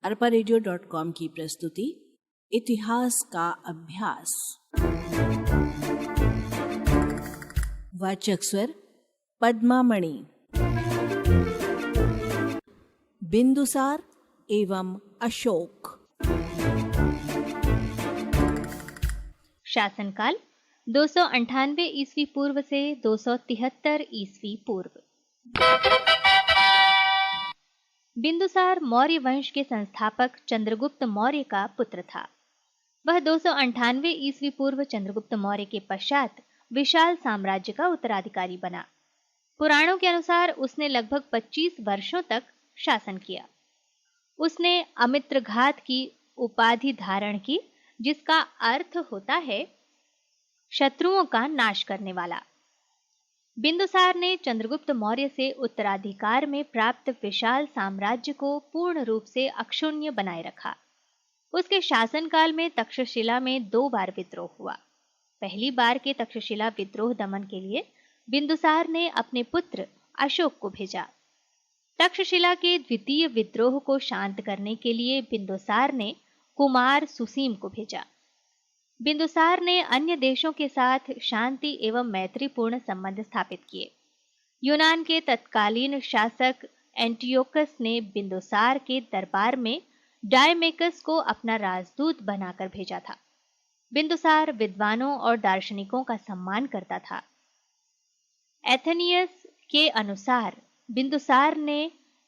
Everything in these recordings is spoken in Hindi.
arparadio.com की प्रस्तुति इतिहास का अभ्यास। वाचक स्वर पद्मा मणि। बिंदुसार एवं अशोक। शासनकाल 298 ईस्वी पूर्व से 273 ईस्वी पूर्व। बिंदुसार मौर्य वंश के संस्थापक चंद्रगुप्त मौर्य का पुत्र था। वह 298 ईस्वी पूर्व चंद्रगुप्त मौर्य के पश्चात विशाल साम्राज्य का उत्तराधिकारी बना। पुराणों के अनुसार उसने लगभग 25 वर्षों तक शासन किया। उसने अमित्रघात की उपाधि धारण की, जिसका अर्थ होता है शत्रुओं का नाश करने वाला। बिंदुसार ने चंद्रगुप्त मौर्य से उत्तराधिकार में प्राप्त विशाल साम्राज्य को पूर्ण रूप से अक्षुण्य बनाए रखा। उसके शासनकाल में तक्षशिला में 2 बार विद्रोह हुआ। पहली बार के तक्षशिला विद्रोह दमन के लिए बिंदुसार ने अपने पुत्र अशोक को भेजा। तक्षशिला के द्वितीय विद्रोह को शांत करने के लिए बिंदुसार ने कुमार सुसीम को भेजा। बिंदुसार ने अन्य देशों के साथ शांति एवं मैत्रीपूर्ण संबंध स्थापित किए। यूनान के तत्कालीन शासक एंटियोकस ने बिंदुसार के दरबार में डायमेकस को अपना राजदूत बनाकर भेजा था। बिंदुसार विद्वानों और दार्शनिकों का सम्मान करता था। एथेनियस के अनुसार बिंदुसार ने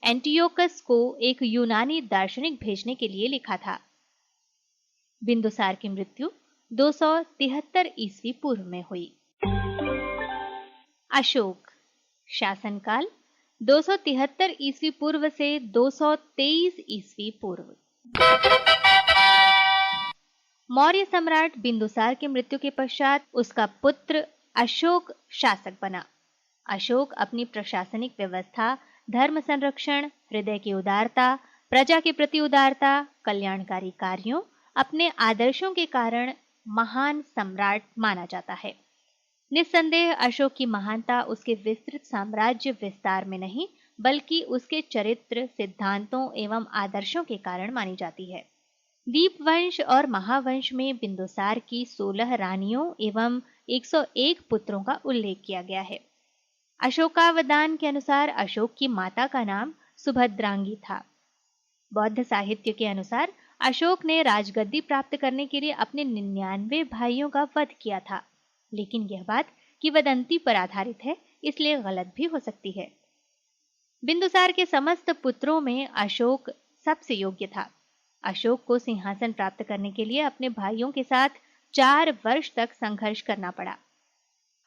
एंटियोकस को एक यूनानी दार्शनिक भेजने के लिए लिखा था। बिंदुसार की मृत्यु 273 ईस्वी पूर्व में हुई। अशोक शासनकाल 273 ईस्वी पूर्व से 223 ईस्वी पूर्व। मौर्य सम्राट बिंदुसार की मृत्यु के पश्चात उसका पुत्र अशोक शासक बना। अशोक अपनी प्रशासनिक व्यवस्था, धर्म संरक्षण, हृदय की उदारता, प्रजा के प्रति उदारता, कल्याणकारी कार्यों, अपने आदर्शों के कारण महान सम्राट माना जाता है। निस्संदेह अशोक की महानता उसके विस्तृत साम्राज्य विस्तार में नहीं, बल्कि उसके चरित्र, सिद्धांतों एवं आदर्शों के कारण मानी जाती है। दीपवंश और महावंश में बिंदुसार की 16 रानियों एवं 101 पुत्रों का उल्लेख किया गया है। अशोकावदान के अनुसार अशोक की माता का नाम सुभद्रांगी था। बौद्ध साहित्य के अनुसार अशोक ने राजगद्दी प्राप्त करने के लिए अपने 99 भाइयों का वध किया था, लेकिन यह बात किंवदंती पर आधारित है, इसलिए गलत भी हो सकती है। बिंदुसार के समस्त पुत्रों में अशोक सबसे योग्य था। अशोक को सिंहासन प्राप्त करने के लिए अपने भाइयों के साथ 4 वर्ष तक संघर्ष करना पड़ा।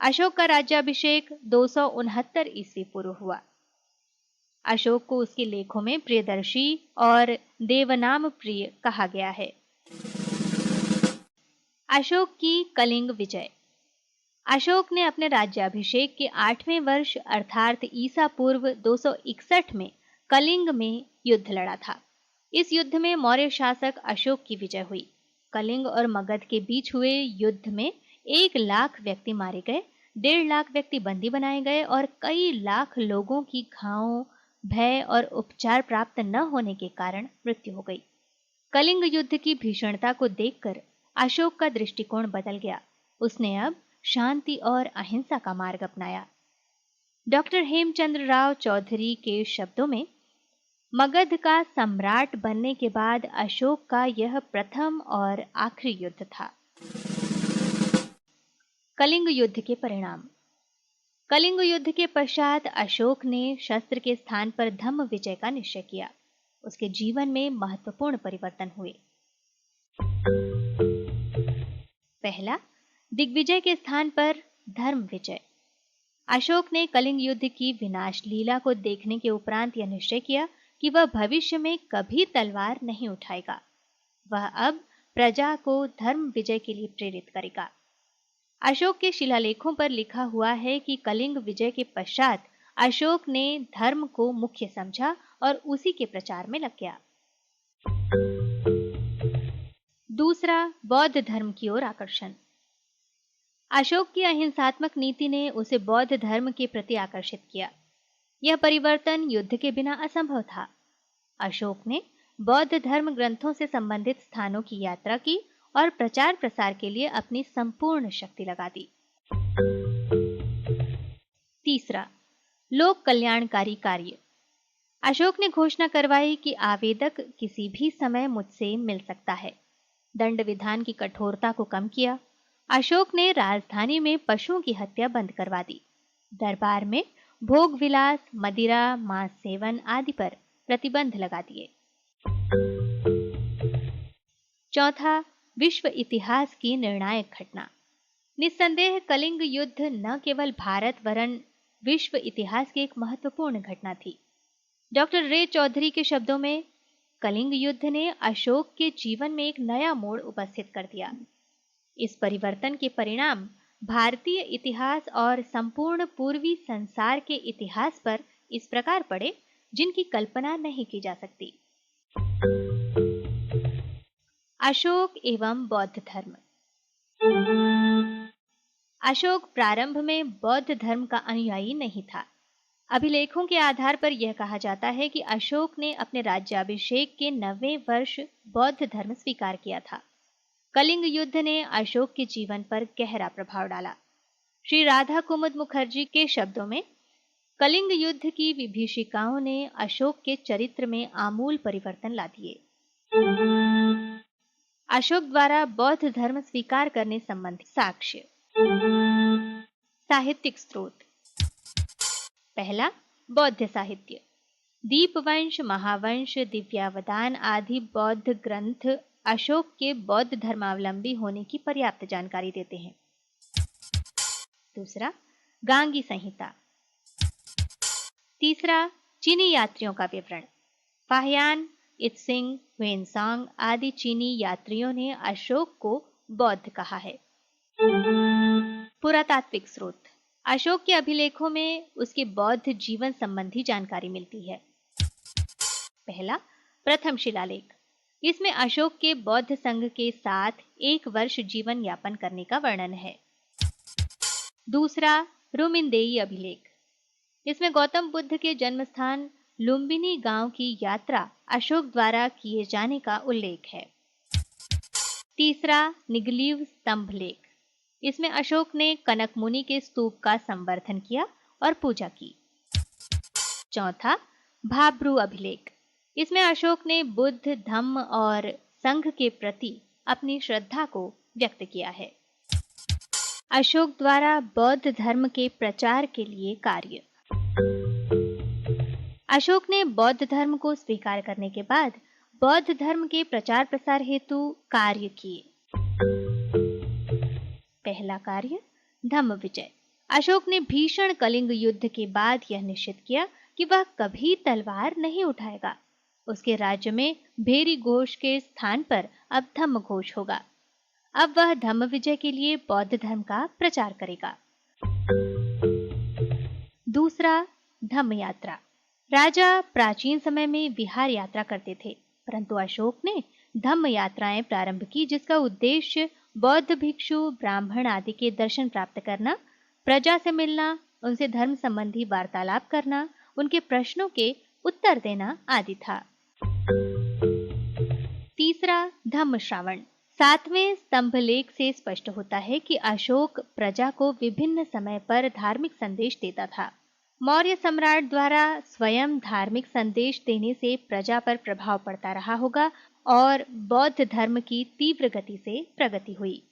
अशोक का राज्याभिषेक 269 ईस्वी पूर्व हुआ। अशोक को उसके लेखों में प्रियदर्शी और देवनाम प्रिय कहा गया है। अशोक की कलिंग विजय। अशोक ने अपने राज्याभिषेक के 8वें वर्ष अर्थात ईसा पूर्व 261 में कलिंग में युद्ध लड़ा था। इस युद्ध में मौर्य शासक अशोक की विजय हुई। कलिंग और मगध के बीच हुए युद्ध में 1 लाख व्यक्ति मारे गए, 1.5 लाख व्यक्ति बंदी बनाए गए और कई लाख लोगों की घावों, भय और उपचार प्राप्त न होने के कारण मृत्यु हो गई। कलिंग युद्ध की भीषणता को देखकर अशोक का दृष्टिकोण बदल गया। उसने अब शांति और अहिंसा का मार्ग अपनाया। डॉक्टर हेमचंद्र राव चौधरी के शब्दों में, मगध का सम्राट बनने के बाद अशोक का यह प्रथम और आखिरी युद्ध था। कलिंग युद्ध के परिणाम। कलिंग युद्ध के पश्चात अशोक ने शस्त्र के स्थान पर धम्म विजय का निश्चय किया। उसके जीवन में महत्वपूर्ण परिवर्तन हुए। पहला, दिग्विजय के स्थान पर धर्म विजय। अशोक ने कलिंग युद्ध की विनाश लीला को देखने के उपरांत यह निश्चय किया कि वह भविष्य में कभी तलवार नहीं उठाएगा। वह अब प्रजा को धर्म विजय के लिए प्रेरित करेगा। अशोक के शिलालेखों पर लिखा हुआ है कि कलिंग विजय के पश्चात अशोक ने धर्म को मुख्य समझा और उसी के प्रचार में लग गया। दूसरा, बौद्ध धर्म की ओर आकर्षण। अशोक की अहिंसात्मक नीति ने उसे बौद्ध धर्म के प्रति आकर्षित किया। यह परिवर्तन युद्ध के बिना असंभव था। अशोक ने बौद्ध धर्म ग्रंथों से संबंधित स्थानों की यात्रा की और प्रचार प्रसार के लिए अपनी संपूर्ण शक्ति लगा दी। तीसरा, लोक कल्याणकारी कार्य। अशोक ने घोषणा करवाई कि आवेदक किसी भी समय मुझसे मिल सकता है। दंड विधान की कठोरता को कम किया। अशोक ने राजधानी में पशुओं की हत्या बंद करवा दी। दरबार में भोग विलास, मदिरा, मांस सेवन आदि पर प्रतिबंध लगा दिए। चौथा, विश्व इतिहास की निर्णायक घटना। निस्संदेह कलिंग युद्ध न केवल भारत वरन विश्व इतिहास की एक महत्वपूर्ण घटना थी। डॉक्टर रे चौधरी के शब्दों में, कलिंग युद्ध ने अशोक के जीवन में एक नया मोड़ उपस्थित कर दिया। इस परिवर्तन के परिणाम भारतीय इतिहास और संपूर्ण पूर्वी संसार के इतिहास पर इस प्रकार पड़े जिनकी कल्पना नहीं की जा सकती। अशोक एवं बौद्ध धर्म। अशोक प्रारंभ में बौद्ध धर्म का अनुयायी नहीं था। अभिलेखों के आधार पर यह कहा जाता है कि अशोक ने अपने राज्याभिषेक के 90वें वर्ष बौद्ध धर्म स्वीकार किया था। कलिंग युद्ध ने अशोक के जीवन पर गहरा प्रभाव डाला। श्री राधा कुमुद मुखर्जी के शब्दों में, कलिंग युद्ध की विभीषिकाओं ने अशोक के चरित्र में आमूल परिवर्तन ला दिए। अशोक द्वारा बौद्ध धर्म स्वीकार करने संबंधी साक्ष्य। साहित्यिक स्रोत। पहला, बौद्ध साहित्य। दीपवंश, महावंश, दिव्यावदान आदि बौद्ध ग्रंथ अशोक के बौद्ध धर्मावलंबी होने की पर्याप्त जानकारी देते हैं। दूसरा, गांगी संहिता। तीसरा, चीनी यात्रियों का विवरण। फाहियान, इत्सिंग, हुएनसांग आदि चीनी यात्रियों ने अशोक को बौद्ध कहा है। पुरातात्विक स्रोत। अशोक के अभिलेखों में उसके बौद्ध जीवन संबंधी जानकारी मिलती है। पहला, प्रथम शिलालेख। इसमें अशोक के बौद्ध संघ के साथ 1 वर्ष जीवन यापन करने का वर्णन है। दूसरा, रुमिनदेई अभिलेख। इसमें गौतम बुद्ध के जन्म स्थान लुम्बिनी गांव की यात्रा अशोक द्वारा किए जाने का उल्लेख है। तीसरा, निगलीव स्तंभ लेख। इसमें अशोक ने कनक मुनि के स्तूप का संवर्धन किया और पूजा की। चौथा, भाब्रू अभिलेख। इसमें अशोक ने बुद्ध, धम्म और संघ के प्रति अपनी श्रद्धा को व्यक्त किया है। अशोक द्वारा बौद्ध धर्म के प्रचार के लिए कार्य। अशोक ने बौद्ध धर्म को स्वीकार करने के बाद बौद्ध धर्म के प्रचार प्रसार हेतु कार्य किए। पहला कार्य, धम्म विजय। अशोक ने भीषण कलिंग युद्ध के बाद यह निश्चित किया कि वह कभी तलवार नहीं उठाएगा। उसके राज्य में भेरी घोष के स्थान पर अब धम्म घोष होगा। अब वह धम्म विजय के लिए बौद्ध धर्म का प्रचार करेगा। दूसरा, धम्म यात्रा। राजा प्राचीन समय में विहार यात्रा करते थे, परंतु अशोक ने धम्म यात्राएं प्रारंभ की जिसका उद्देश्य बौद्ध भिक्षु, ब्राह्मण आदि के दर्शन प्राप्त करना, प्रजा से मिलना, उनसे धर्म संबंधी वार्तालाप करना, उनके प्रश्नों के उत्तर देना आदि था। तीसरा, धम्म श्रावण। 7वें स्तंभ लेख से स्पष्ट होता है कि अशोक प्रजा को विभिन्न समय पर धार्मिक संदेश देता था। मौर्य सम्राट द्वारा स्वयं धार्मिक संदेश देने से प्रजा पर प्रभाव पड़ता रहा होगा और बौद्ध धर्म की तीव्र गति से प्रगति हुई।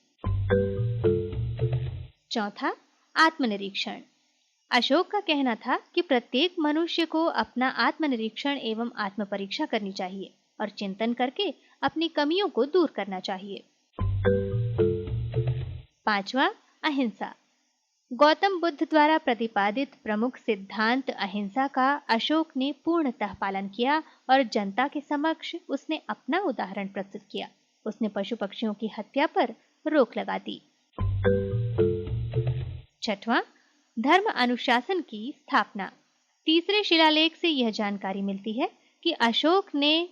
चौथा, आत्मनिरीक्षण। अशोक का कहना था कि प्रत्येक मनुष्य को अपना आत्मनिरीक्षण एवं आत्मपरीक्षा करनी चाहिए और चिंतन करके अपनी कमियों को दूर करना चाहिए। पांचवा, अहिंसा। गौतम बुद्ध द्वारा प्रतिपादित प्रमुख सिद्धांत अहिंसा का अशोक ने पूर्णतः पालन किया और जनता के समक्ष उसने अपना उदाहरण प्रस्तुत किया। उसने पशु पक्षियों की हत्या पर रोक लगा दी। छठवां, धर्म अनुशासन की स्थापना। तीसरे शिलालेख से यह जानकारी मिलती है कि अशोक ने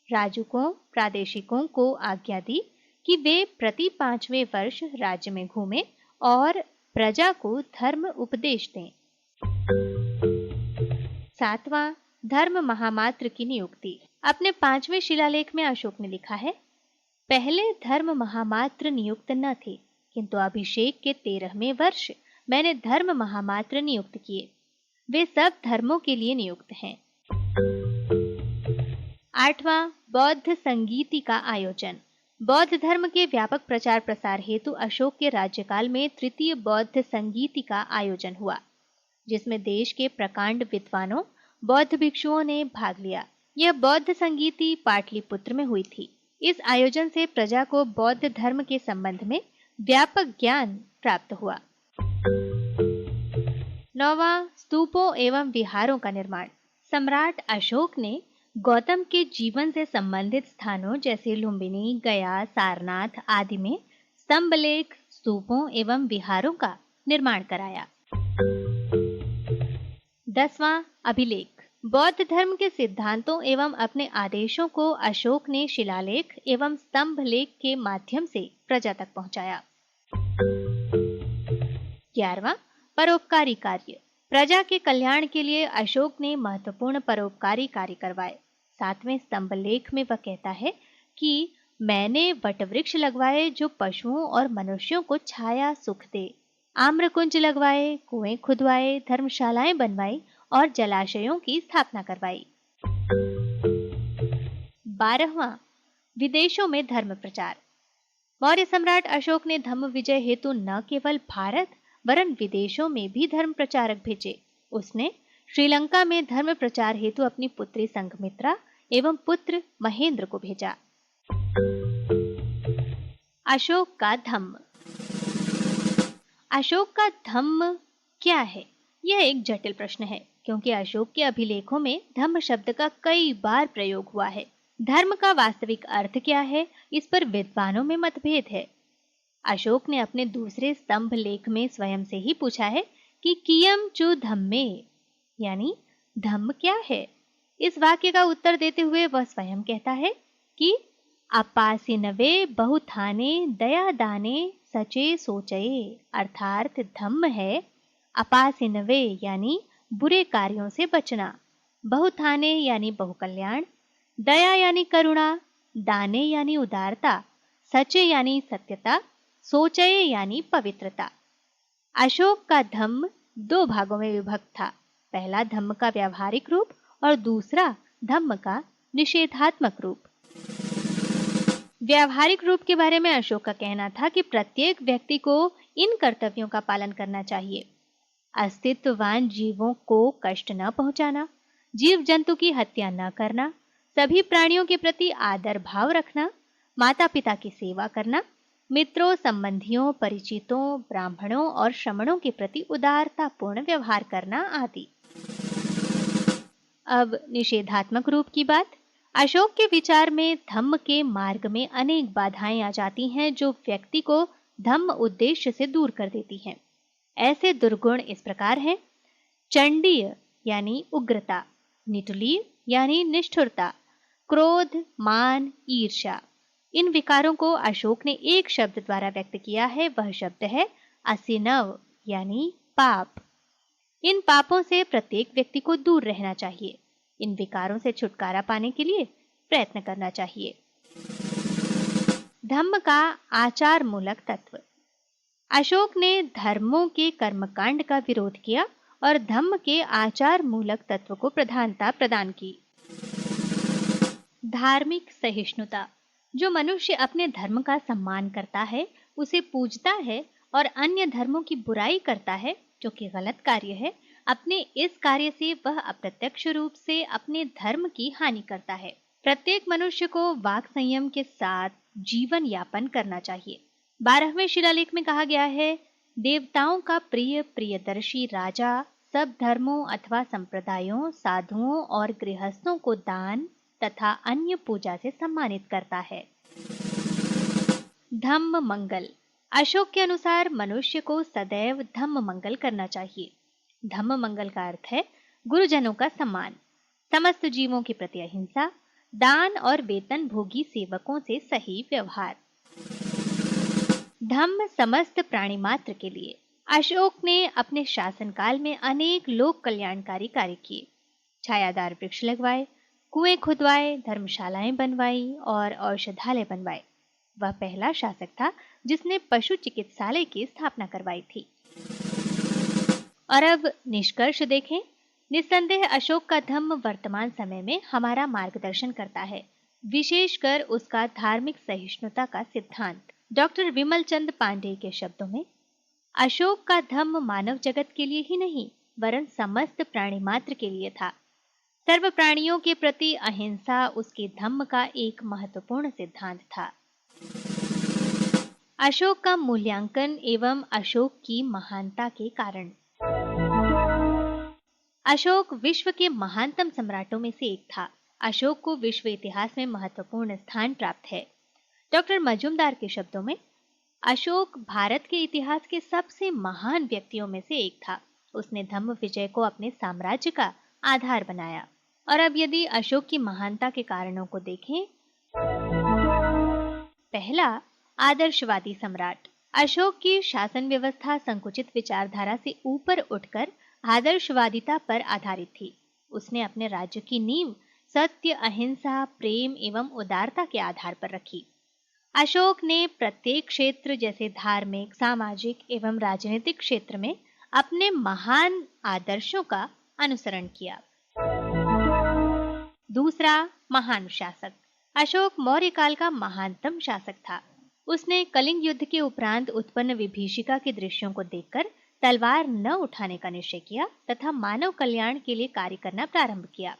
राजुकों, प्रादेशिकों को आज्ञा दी कि वे प्रति 5वें वर्ष राज्य में घूमें और प्रजा को धर्म उपदेश दें। सातवां, धर्म महामात्र की नियुक्ति। अपने 5वें शिलालेख में अशोक ने लिखा है, पहले धर्म महामात्र नियुक्त न थे, किंतु अभिषेक के 13वें वर्ष मैंने धर्म महामात्र नियुक्त किए। वे सब धर्मों के लिए नियुक्त हैं। 8वां बौद्ध संगीति का आयोजन। बौद्ध धर्म के व्यापक प्रचार प्रसार हेतु अशोक के राज्यकाल में तृतीय बौद्ध संगीति का आयोजन हुआ, जिसमें देश के प्रकांड विद्वानों, बौद्ध भिक्षुओं ने भाग लिया। यह बौद्ध संगीति पाटलिपुत्र में हुई थी। इस आयोजन से प्रजा को बौद्ध धर्म के संबंध में व्यापक ज्ञान प्राप्त हुआ। 9वां स्तूपों एवं विहारों का निर्माण। सम्राट अशोक ने गौतम के जीवन से संबंधित स्थानों जैसे लुम्बिनी, गया, सारनाथ आदि में स्तंभलेख, स्तूपों एवं विहारों का निर्माण कराया। 10वां अभिलेख। बौद्ध धर्म के सिद्धांतों एवं अपने आदेशों को अशोक ने शिलालेख एवं स्तंभलेख के माध्यम से प्रजा तक पहुंचाया। 11वां परोपकारी कार्य। प्रजा के कल्याण के लिए अशोक ने महत्वपूर्ण परोपकारी कार्य करवाए। 7वें स्तंभलेख में वह कहता है कि मैंने वटवृक्ष लगवाए जो पशुओं और मनुष्यों को छाया सुख दे, आम्रकुंज लगवाए, कुएं खुदवाए, धर्मशालाएं बनवाई और जलाशयों की स्थापना करवाई। 12वां विदेशों में धर्म प्रचार। मौर्य सम्राट अशोक ने धम्म विजय हेतु न केवल भारत वरन विदेशों में भी धर्म प्रचारक भेजे। उसने श्रीलंका में धर्म प्रचार हेतु अपनी पुत्री संघमित्रा एवं पुत्र महेंद्र को भेजा। अशोक का धम्म। अशोक का धम्म क्या है? यह एक जटिल प्रश्न है, क्योंकि अशोक के अभिलेखों में धम्म शब्द का कई बार प्रयोग हुआ है। धर्म का वास्तविक अर्थ क्या है, इस पर विद्वानों में मतभेद है। अशोक ने अपने दूसरे स्तंभ लेख में स्वयं से ही पूछा है कि कियम चु धम्मे, यानी धम्म क्या है। इस वाक्य का उत्तर देते हुए वह स्वयं कहता है कि अपासिनवे बहुथाने दया दाने सचे सोचये, अर्थात धम्म है अपासिनवे यानी बुरे कार्यों से बचना, बहुथाने यानी बहुकल्याण, दया यानी करुणा, दाने यानी उदारता, सचे यानी सत्यता, सोचये यानी पवित्रता। अशोक का धम्म 2 भागों में विभक्त था। पहला धम्म का व्यावहारिक रूप और दूसरा धम्म का निषेधात्मक रूप। व्यावहारिक रूप के बारे में अशोक का कहना था कि प्रत्येक व्यक्ति को इन कर्तव्यों का पालन करना चाहिए: अस्तित्ववान जीवों को कष्ट न पहुंचाना, जीव जंतु की हत्या न करना, सभी प्राणियों के प्रति आदर भाव रखना, माता पिता की सेवा करना, मित्रों, संबंधियों, परिचितों, ब्राह्मणों और श्रमणों के प्रति उदारतापूर्ण व्यवहार करना आदि। अब निषेधात्मक रूप की बात। अशोक के विचार में धम्म के मार्ग में अनेक बाधाएं आ जाती हैं जो व्यक्ति को धम्म उद्देश्य से दूर कर देती हैं। ऐसे दुर्गुण इस प्रकार हैं: चंडीय यानी उग्रता, निटुली यानी निष्ठुरता, क्रोध, मान, ईर्ष्या। इन विकारों को अशोक ने एक शब्द द्वारा व्यक्त किया है, वह शब्द है असिनव यानी पाप। इन पापों से प्रत्येक व्यक्ति को दूर रहना चाहिए। इन विकारों से छुटकारा पाने के लिए प्रयत्न करना चाहिए। धम्म का आचार मूलक तत्व। अशोक ने धर्मों के कर्मकांड का विरोध किया और धम्म के आचार मूलक तत्व को प्रधानता प्रदान की। धार्मिक सहिष्णुता। जो मनुष्य अपने धर्म का सम्मान करता है, उसे पूजता है और अन्य धर्मों की बुराई करता है, जो कि गलत कार्य है, अपने इस कार्य से वह अप्रत्यक्ष रूप से अपने धर्म की हानि करता है। प्रत्येक मनुष्य को वाक संयम के साथ जीवन यापन करना चाहिए। 12वें शिलालेख में कहा गया है, देवताओं का प्रिय प्रियदर्शी राजा सब धर्मों अथवा संप्रदायों, साधुओं और गृहस्थों को दान तथा अन्य पूजा से सम्मानित करता है। धम्म मंगल। अशोक के अनुसार मनुष्य को सदैव धम्म मंगल करना चाहिए। धम्म मंगल का अर्थ है गुरुजनों का सम्मान, समस्त जीवों के प्रति अहिंसा, दान और वेतन भोगी सेवकों से सही व्यवहार। धम्म समस्त प्राणी मात्र के लिए। अशोक ने अपने शासनकाल में अनेक लोक कल्याणकारी कार्य किए। छायादार वृक्ष लगवाए, कुएं खुदवाए, धर्मशालाएं बनवाई और औषधालय बनवाए। वह पहला शासक था जिसने पशु चिकित्सालय की स्थापना करवाई थी। और अब निष्कर्ष देखें। निस्संदेह अशोक का धम्म वर्तमान समय में हमारा मार्गदर्शन करता है, विशेषकर उसका धार्मिक सहिष्णुता का सिद्धांत। डॉक्टर विमल चंद पांडेय के शब्दों में, अशोक का धम्म मानव जगत के लिए ही नहीं वरन समस्त प्राणी मात्र के लिए था। सर्व प्राणियों के प्रति अहिंसा उसके धम्म का एक महत्वपूर्ण सिद्धांत था। अशोक का मूल्यांकन एवं अशोक की महानता के कारण। अशोक विश्व के महानतम सम्राटों में से एक था। अशोक को विश्व इतिहास में महत्वपूर्ण स्थान प्राप्त है। डॉक्टर मजूमदार के शब्दों में, अशोक भारत के इतिहास के सबसे महान व्यक्तियों में से एक था। उसने धम्म विजय को अपने साम्राज्य का आधार बनाया। और अब यदि अशोक की महानता के कारणों को देखें। पहला, आदर्शवादी सम्राट। अशोक की शासन व्यवस्था संकुचित विचारधारा से ऊपर उठकर आदर्शवादिता पर आधारित थी। उसने अपने राज्य की नींव सत्य, अहिंसा, प्रेम एवं उदारता के आधार पर रखी। अशोक ने प्रत्येक क्षेत्र जैसे धार्मिक, सामाजिक एवं राजनीतिक क्षेत्र में अपने महान आदर्शों का अनुसरण किया। दूसरा, महान शासक। अशोक मौर्य काल का महानतम शासक था। उसने कलिंग युद्ध के उपरांत उत्पन्न विभीषिका के दृश्यों को देखकर तलवार न उठाने का निश्चय किया तथा मानव कल्याण के लिए कार्य करना प्रारंभ किया।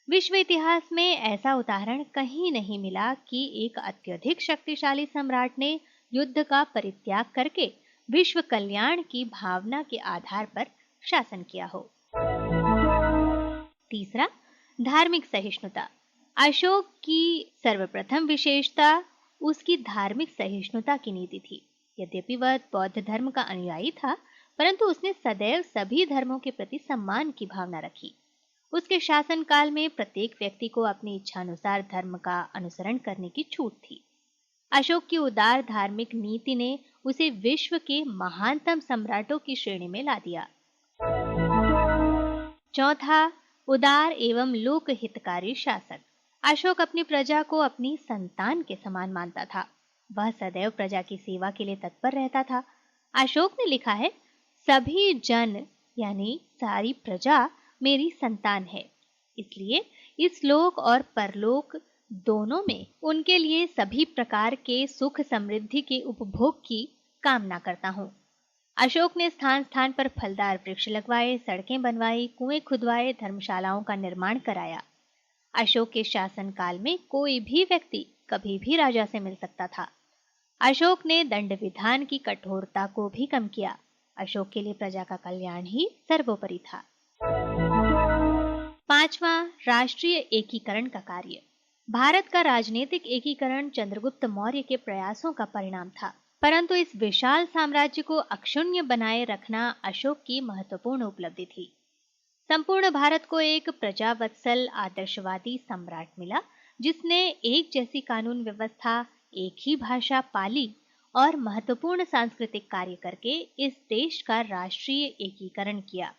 विश्व इतिहास में ऐसा उदाहरण कहीं नहीं मिला कि एक अत्यधिक शक्तिशाली सम्राट ने युद्ध का परित्याग करके विश्व कल्याण की भावना के आधार पर शासन किया हो। तीसरा, धार्मिक सहिष्णुता। अशोक की सर्वप्रथम विशेषता उसकी धार्मिक सहिष्णुता की नीति थी। यद्यपि वह बौद्ध धर्म का अनुयायी था, परंतु उसने सदैव सभी धर्मों के प्रति सम्मान की भावना रखी। उसके शासनकाल में प्रत्येक व्यक्ति को अपनी इच्छानुसार धर्म का अनुसरण करने की छूट थी। अशोक की उदार धार्मिक नीति ने उसे विश्व के महानतम सम्राटों की श्रेणी में ला दिया। चौथा, उदार एवं लोक हितकारी शासक। अशोक अपनी प्रजा को अपनी संतान के समान मानता था। वह सदैव प्रजा की सेवा के लिए तत्पर रहता था। अशोक ने लिखा है, सभी जन यानी सारी प्रजा मेरी संतान है, इसलिए इस लोक और परलोक दोनों में उनके लिए सभी प्रकार के सुख समृद्धि के उपभोग की कामना करता हूँ। अशोक ने स्थान स्थान पर फलदार वृक्ष लगवाए, सड़कें बनवाई, कुएं खुदवाए, धर्मशालाओं का निर्माण कराया। अशोक के शासनकाल में कोई भी व्यक्ति कभी भी राजा से मिल सकता था। अशोक ने दंड विधान की कठोरता को भी कम किया। अशोक के लिए प्रजा का कल्याण ही सर्वोपरि था। पांचवा, राष्ट्रीय एकीकरण का कार्य। भारत का राजनीतिक एकीकरण चंद्रगुप्त मौर्य के प्रयासों का परिणाम था, परंतु इस विशाल साम्राज्य को अक्षुण्य बनाए रखना अशोक की महत्वपूर्ण उपलब्धि थी। संपूर्ण भारत को एक प्रजावत्सल आदर्शवादी सम्राट मिला, जिसने एक जैसी कानून व्यवस्था, एक ही भाषा पाली और महत्वपूर्ण सांस्कृतिक कार्य करके इस देश का राष्ट्रीय एकीकरण किया,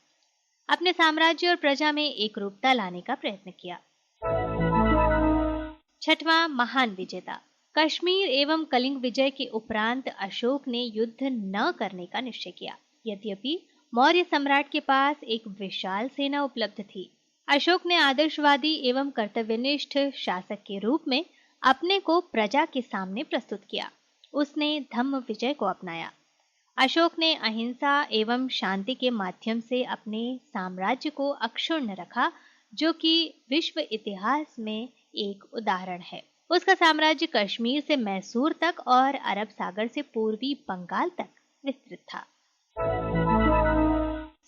अपने साम्राज्य और प्रजा में एक रूपता लाने का प्रयत्न किया। छठवां, महान विजेता। कश्मीर एवं कलिंग विजय के उपरांत अशोक ने युद्ध न करने का निश्चय किया। यद्यपि मौर्य सम्राट के पास एक विशाल सेना उपलब्ध थी, अशोक ने आदर्शवादी एवं कर्तव्यनिष्ठ शासक के रूप में अपने को प्रजा के सामने प्रस्तुत किया। उसने धम्म विजय को अपनाया। अशोक ने अहिंसा एवं शांति के माध्यम से अपने साम्राज्य को अक्षुण्ण रखा, जो कि विश्व इतिहास में एक उदाहरण है। उसका साम्राज्य कश्मीर से मैसूर तक और अरब सागर से पूर्वी बंगाल तक विस्तृत था।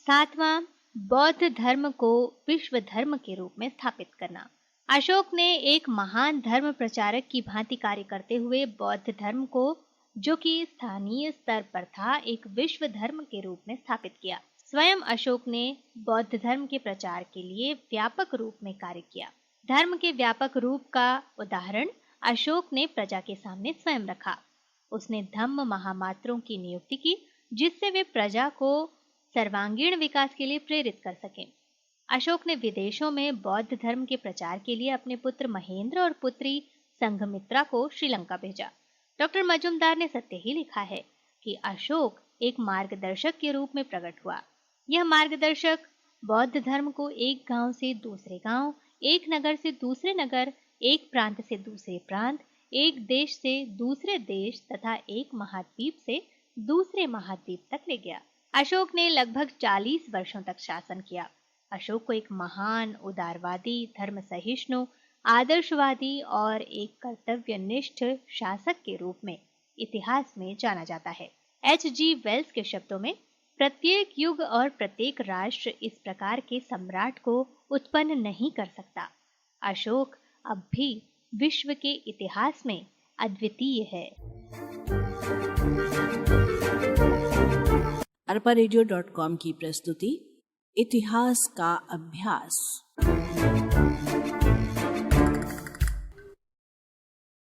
सातवां, बौद्ध धर्म को विश्व धर्म के रूप में स्थापित करना। अशोक ने एक महान धर्म प्रचारक की भांति कार्य करते हुए बौद्ध धर्म को, जो कि स्थानीय स्तर पर था, एक विश्व धर्म के रूप में स्थापित किया। स्वयं अशोक ने बौद्ध धर्म के प्रचार के लिए व्यापक रूप में कार्य किया। धर्म के व्यापक रूप का उदाहरण अशोक ने प्रजा के सामने स्वयं रखा। उसने धम्म महामात्रों की नियुक्ति की, जिससे वे प्रजा को सर्वांगीण विकास के लिए प्रेरित कर सकें। अशोक ने विदेशों में बौद्ध धर्म के प्रचार के लिए अपने पुत्र महेंद्र और पुत्री संघमित्रा को श्रीलंका भेजा। डॉक्टर मजुमदार ने सत्य ही लिखा है कि अशोक एक मार्गदर्शक के रूप में प्रकट हुआ। यह मार्गदर्शक बौद्ध धर्म को एक गांव से दूसरे गांव, एक नगर से दूसरे नगर, एक प्रांत से दूसरे प्रांत, एक देश से दूसरे देश तथा एक महाद्वीप से दूसरे महाद्वीप तक ले गया। अशोक ने लगभग 40 वर्षों तक शासन किया। अशोक को एक महान, उदारवादी, धर्म सहिष्णु, आदर्शवादी और एक कर्तव्यनिष्ठ शासक के रूप में इतिहास में जाना जाता है। H.G. वेल्स के शब्दों में, प्रत्येक युग और प्रत्येक राष्ट्र इस प्रकार के सम्राट को उत्पन्न नहीं कर सकता। अशोक अब भी विश्व के इतिहास में अद्वितीय है। arpanedio.com की प्रस्तुति इतिहास का अभ्यास।